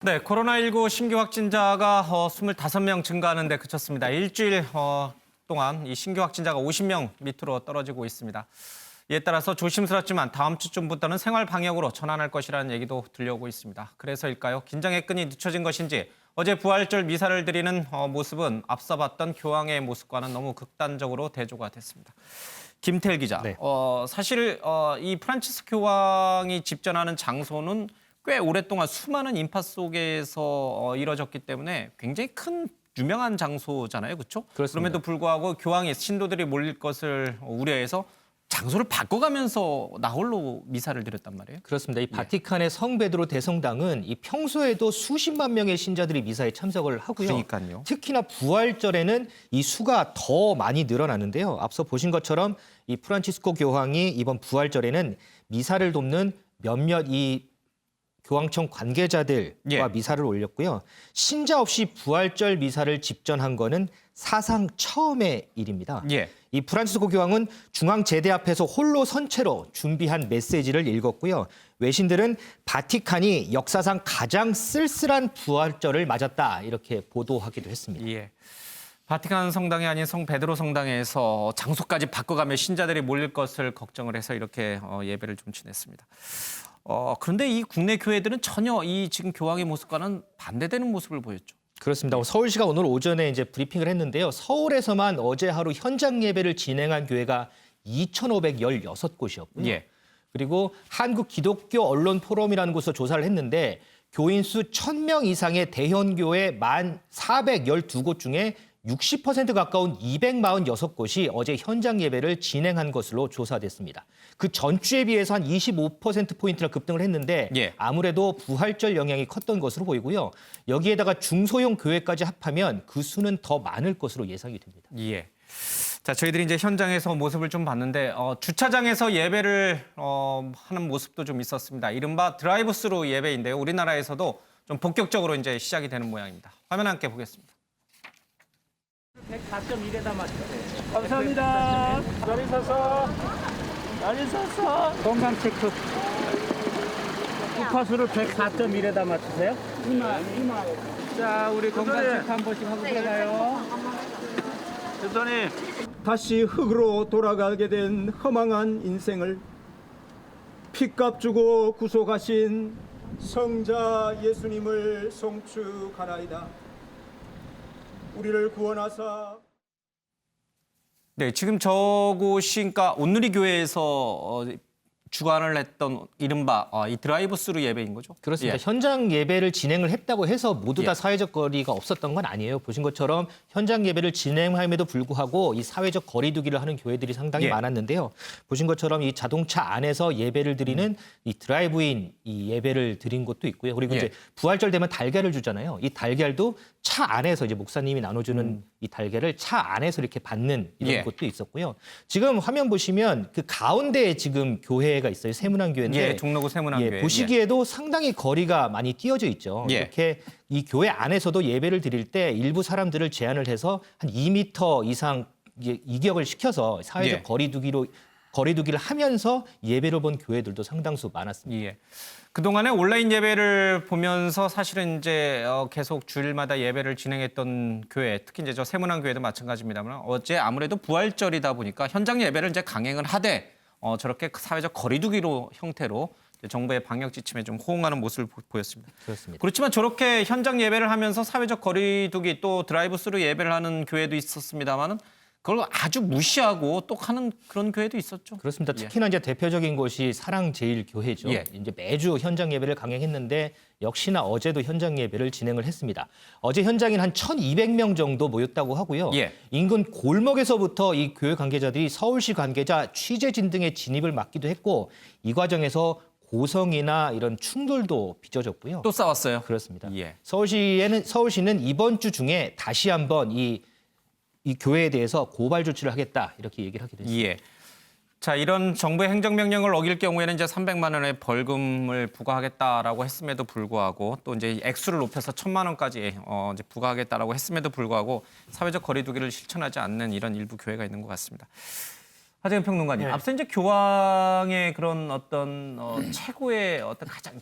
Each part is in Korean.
네, 코로나19 신규 확진자가 25명 증가하는 데 그쳤습니다. 일주일 동안 이 신규 확진자가 50명 밑으로 떨어지고 있습니다. 이에 따라서 조심스럽지만 다음 주쯤부터는 생활 방역으로 전환할 것이라는 얘기도 들려오고 있습니다. 그래서일까요? 긴장의 끈이 늦춰진 것인지 어제 부활절 미사를 드리는 모습은 앞서 봤던 교황의 모습과는 너무 극단적으로 대조가 됐습니다. 김태일 기자, 네. 사실 이 프란치스 교황이 집전하는 장소는 꽤 오랫동안 수많은 인파 속에서 이뤄졌기 때문에 굉장히 큰 유명한 장소잖아요, 그렇죠? 그렇습니다. 그럼에도 불구하고 교황이 신도들이 몰릴 것을 우려해서 장소를 바꿔가면서 나홀로 미사를 드렸단 말이에요. 그렇습니다. 이 바티칸의 성 베드로 대성당은 이 평소에도 수십만 명의 신자들이 미사에 참석을 하고요. 그러니까요. 특히나 부활절에는 이 수가 더 많이 늘어나는데요. 앞서 보신 것처럼 이 프란치스코 교황이 이번 부활절에는 미사를 돕는 몇몇 이 교황청 관계자들과 예. 미사를 올렸고요. 신자 없이 부활절 미사를 집전한 거는 사상 처음의 일입니다. 예. 이 프란치스코 교황은 중앙 제대 앞에서 홀로 선체로 준비한 메시지를 읽었고요. 외신들은 바티칸이 역사상 가장 쓸쓸한 부활절을 맞았다 이렇게 보도하기도 했습니다. 예. 바티칸 성당이 아닌 성 베드로 성당에서 장소까지 바꿔가며 신자들이 몰릴 것을 걱정을 해서 이렇게 예배를 좀 지냈습니다. 그런데 이 국내 교회들은 전혀 이 지금 교황의 모습과는 반대되는 모습을 보였죠. 그렇습니다. 서울시가 오늘 오전에 이제 브리핑을 했는데요. 서울에서만 어제 하루 현장 예배를 진행한 교회가 2,516곳이었고요. 예. 그리고 한국 기독교 언론 포럼이라는 곳에서 조사를 했는데 교인 수 1,000명 이상의 대형교회 1,412곳 중에 60% 가까운 246곳이 어제 현장 예배를 진행한 것으로 조사됐습니다. 그 전주에 비해서 한 25%포인트나 급등을 했는데 예. 아무래도 부활절 영향이 컸던 것으로 보이고요. 여기에다가 중소형 교회까지 합하면 그 수는 더 많을 것으로 예상이 됩니다. 예. 자, 저희들이 이제 현장에서 모습을 좀 봤는데 주차장에서 예배를 하는 모습도 좀 있었습니다. 이른바 드라이브스루 예배인데요. 우리나라에서도 좀 본격적으로 이제 시작이 되는 모양입니다. 화면 함께 보겠습니다. 104.1에다 맞추세요. 감사합니다. 자리 서서. 건강 체크. 주파수를 104.1에다 맞추세요. 이마. 자, 우리 건강 체크 한 번씩 하고 들어가요. 대선이 다시 흙으로 돌아가게 된 허망한 인생을 피값 주고 구속하신 성자 예수님을 송축하나이다. 우리를 구원하사. 네, 지금 저곳이 그러니까 온누리 교회에서 주관을 했던 이른바 이 드라이브스루 예배인 거죠? 그렇습니다. 예. 현장 예배를 진행을 했다고 해서 모두 다 예. 사회적 거리가 없었던 건 아니에요. 보신 것처럼 현장 예배를 진행함에도 불구하고 이 사회적 거리 두기를 하는 교회들이 상당히 예. 많았는데요. 보신 것처럼 이 자동차 안에서 예배를 드리는 이 드라이브인 이 예배를 드린 곳도 있고요. 그리고 예. 이제 부활절 되면 달걀을 주잖아요. 이 달걀도 차 안에서 이제 목사님이 나눠주는 이 달걀을 차 안에서 이렇게 받는 이런 예. 곳도 있었고요. 지금 화면 보시면 그 가운데에 지금 교회가 있어요. 세문안 교회인데 예, 종로구 세문안 교회. 보시기에도 상당히 거리가 많이 띄어져 있죠. 예. 이렇게 이 교회 안에서도 예배를 드릴 때 일부 사람들을 제한을 해서 한 2m 이상 이격을 시켜서 사회적 예. 거리두기를 하면서 예배를 본 교회들도 상당수 많았습니다. 예. 그동안에 온라인 예배를 보면서 사실은 이제 계속 주일마다 예배를 진행했던 교회, 특히 이제 저 세문안 교회도 마찬가지입니다만 어제 아무래도 부활절이다 보니까 현장 예배를 이제 강행을 하되 저렇게 사회적 거리두기로 형태로 정부의 방역 지침에 좀 호응하는 모습을 보였습니다. 그렇습니다. 그렇지만 저렇게 현장 예배를 하면서 사회적 거리두기 또 드라이브스루 예배를 하는 교회도 있었습니다만은 그걸 아주 무시하고 또 하는 그런 교회도 있었죠. 그렇습니다. 예. 특히나 이제 대표적인 곳이 사랑제일교회죠. 예. 이제 매주 현장 예배를 강행했는데 역시나 어제도 현장 예배를 진행을 했습니다. 어제 현장인 한 1,200명 정도 모였다고 하고요. 예. 인근 골목에서부터 이 교회 관계자들이 서울시 관계자 취재진 등의 진입을 막기도 했고 이 과정에서 고성이나 이런 충돌도 빚어졌고요. 또 싸웠어요. 그렇습니다. 예. 서울시는 이번 주 중에 다시 한번 이 교회에 대해서 고발 조치를 하겠다 이렇게 얘기를 하기도 했습니다. 예. 자, 이런 정부의 행정명령을 어길 경우에는 이제 300만 원의 벌금을 부과하겠다라고 했음에도 불구하고 또 이제 액수를 높여서 1,000만 원까지 이제 부과하겠다라고 했음에도 불구하고 사회적 거리두기를 실천하지 않는 이런 일부 교회가 있는 것 같습니다. 하재근 평론가님, 네. 앞서 이제 교황의 그런 어떤 최고의 어떤 가장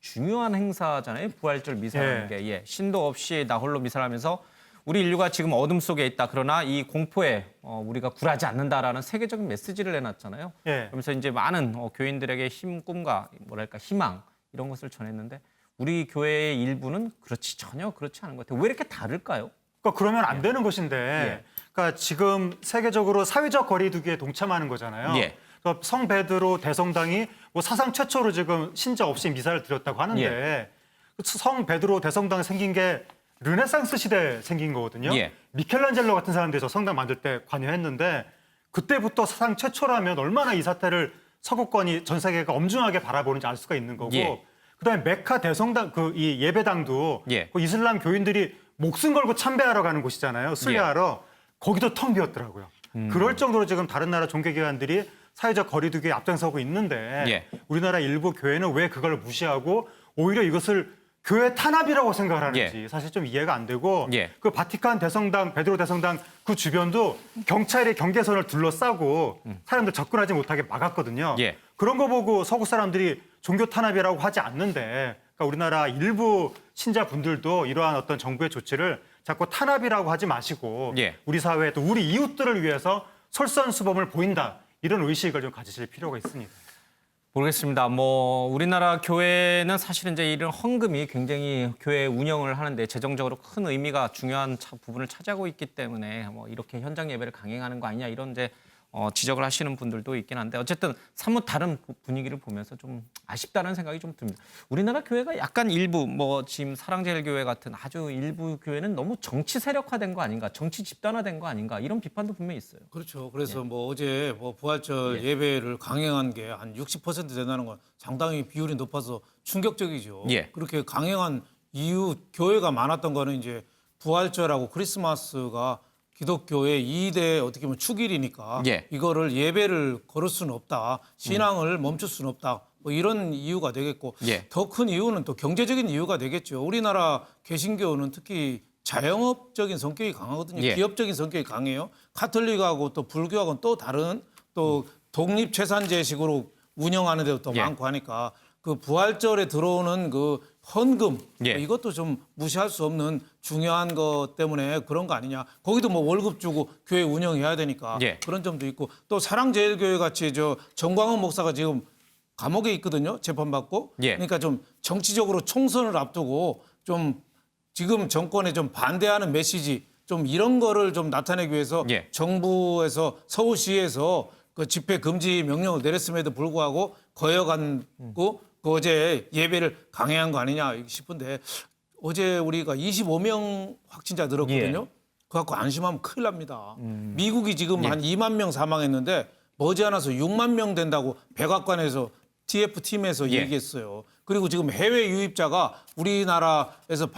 중요한 행사잖아요. 부활절 미사라는 게. 예. 신도 없이 나 홀로 미사하면서 우리 인류가 지금 어둠 속에 있다. 그러나 이 공포에 우리가 굴하지 않는다라는 세계적인 메시지를 내놨잖아요. 예. 그러면서 이제 많은 교인들에게 힘, 꿈과 뭐랄까 희망 이런 것을 전했는데 우리 교회의 일부는 전혀 그렇지 않은 것 같아요. 왜 이렇게 다를까요? 그러니까 그러면 안 되는 것인데, 예. 그러니까 지금 세계적으로 사회적 거리두기에 동참하는 거잖아요. 예. 그러니까 성 베드로 대성당이 뭐 사상 최초로 지금 신자 없이 미사를 드렸다고 하는데 예. 성 베드로 대성당 생긴 게 르네상스 시대에 생긴 거거든요. 예. 미켈란젤로 같은 사람들이 저 성당 만들 때 관여했는데 그때부터 사상 최초라면 얼마나 이 사태를 서구권이 전 세계가 엄중하게 바라보는지 알 수가 있는 거고 예. 그다음에 메카 대성당 이 예배당도 예. 그 이슬람 교인들이 목숨 걸고 참배하러 가는 곳이잖아요. 순례하러. 거기도 텅 비었더라고요. 그럴 정도로 지금 다른 나라 종교기관들이 사회적 거리두기에 앞장서고 있는데 예. 우리나라 일부 교회는 왜 그걸 무시하고 오히려 이것을 교회 탄압이라고 생각을 하는지 사실 좀 이해가 안 되고 예. 그 바티칸 대성당, 베드로 대성당 그 주변도 경찰이 경계선을 둘러싸고 사람들 접근하지 못하게 막았거든요. 예. 그런 거 보고 서구 사람들이 종교 탄압이라고 하지 않는데 그러니까 우리나라 일부 신자분들도 이러한 어떤 정부의 조치를 자꾸 탄압이라고 하지 마시고 예. 우리 사회 또 우리 이웃들을 위해서 솔선수범을 보인다. 이런 의식을 좀 가지실 필요가 있습니다. 모르겠습니다. 우리나라 교회는 사실은 이제 이런 헌금이 굉장히 교회 운영을 하는데 재정적으로 큰 의미가 중요한 부분을 차지하고 있기 때문에 이렇게 현장 예배를 강행하는 거 아니냐 이런 이제 지적을 하시는 분들도 있긴 한데 어쨌든 사뭇 다른 분위기를 보면서 좀 아쉽다는 생각이 좀 듭니다. 우리나라 교회가 약간 일부 지금 사랑제일교회 같은 아주 일부 교회는 너무 정치 세력화된 거 아닌가, 정치 집단화된 거 아닌가 이런 비판도 분명히 있어요. 그렇죠. 그래서 어제 부활절 예배를 강행한 게 한 60% 된다는 건 상당히 비율이 높아서 충격적이죠. 예. 그렇게 강행한 이유 교회가 많았던 거는 이제 부활절하고 크리스마스가 기독교의 2대 어떻게 보면 축일이니까 예. 이거를 예배를 걸을 수는 없다. 신앙을 멈출 수는 없다. 뭐 이런 이유가 되겠고 예. 더 큰 이유는 또 경제적인 이유가 되겠죠. 우리나라 개신교는 특히 자영업적인 성격이 강하거든요. 예. 기업적인 성격이 강해요. 카톨릭하고 또 불교하고는 또 다른 또 독립재산제식으로 운영하는 데도 또 예. 많고 하니까 그 부활절에 들어오는 그 헌금 예. 이것도 좀 무시할 수 없는 중요한 것 때문에 그런 거 아니냐. 거기도 뭐 월급 주고 교회 운영해야 되니까 예. 그런 점도 있고 또 사랑제일교회 같이 정광훈 목사가 지금 감옥에 있거든요. 재판받고. 예. 그러니까 좀 정치적으로 총선을 앞두고 좀 지금 정권에 좀 반대하는 메시지 좀 이런 거를 좀 나타내기 위해서 예. 정부에서 서울시에서 그 집회 금지 명령을 내렸음에도 불구하고 거여간고 그 어제 예배를 강행한 거 아니냐 싶은데 어제 우리가 25명 확진자 늘었거든요. 그거 갖고 안심하면 큰일 납니다. 미국이 지금 한 2만 명 사망했는데 머지않아서 6만 명 된다고 백악관에서 TF팀에서 얘기했어요. 그리고 지금 해외 유입자가 우리나라에서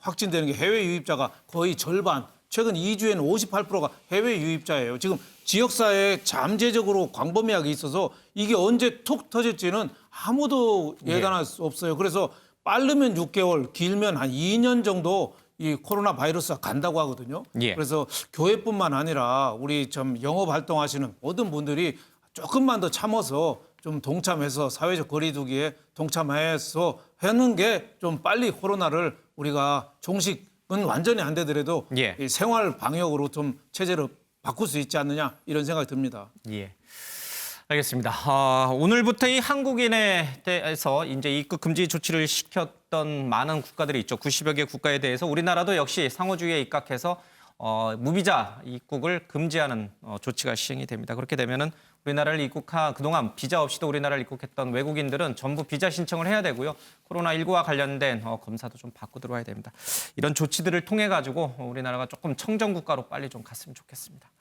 확진되는 게 해외 유입자가 거의 절반. 최근 2주에는 58%가 해외 유입자예요. 지금 지역사회에 잠재적으로 광범위하게 있어서 이게 언제 툭 터질지는 아무도 예단할 수 없어요. 그래서 빠르면 6개월, 길면 한 2년 정도 이 코로나 바이러스가 간다고 하거든요. 예. 그래서 교회뿐만 아니라 우리 좀 영업 활동하시는 모든 분들이 조금만 더 참아서 좀 동참해서 사회적 거리두기에 동참해서 하는 게 좀 빨리 코로나를 우리가 종식은 완전히 안 되더라도 예. 이 생활 방역으로 좀 체제를 바꿀 수 있지 않느냐 이런 생각이 듭니다. 예. 알겠습니다. 오늘부터 이 한국인에 대해서 이제 입국 금지 조치를 시켰던 많은 국가들이 있죠. 90여 개 국가에 대해서 우리나라도 역시 상호주의에 입각해서 무비자 입국을 금지하는 조치가 시행이 됩니다. 그렇게 되면은 우리나라를 입국한 그동안 비자 없이도 우리나라를 입국했던 외국인들은 전부 비자 신청을 해야 되고요. 코로나19와 관련된 검사도 좀 받고 들어와야 됩니다. 이런 조치들을 통해 가지고 우리나라가 조금 청정 국가로 빨리 좀 갔으면 좋겠습니다.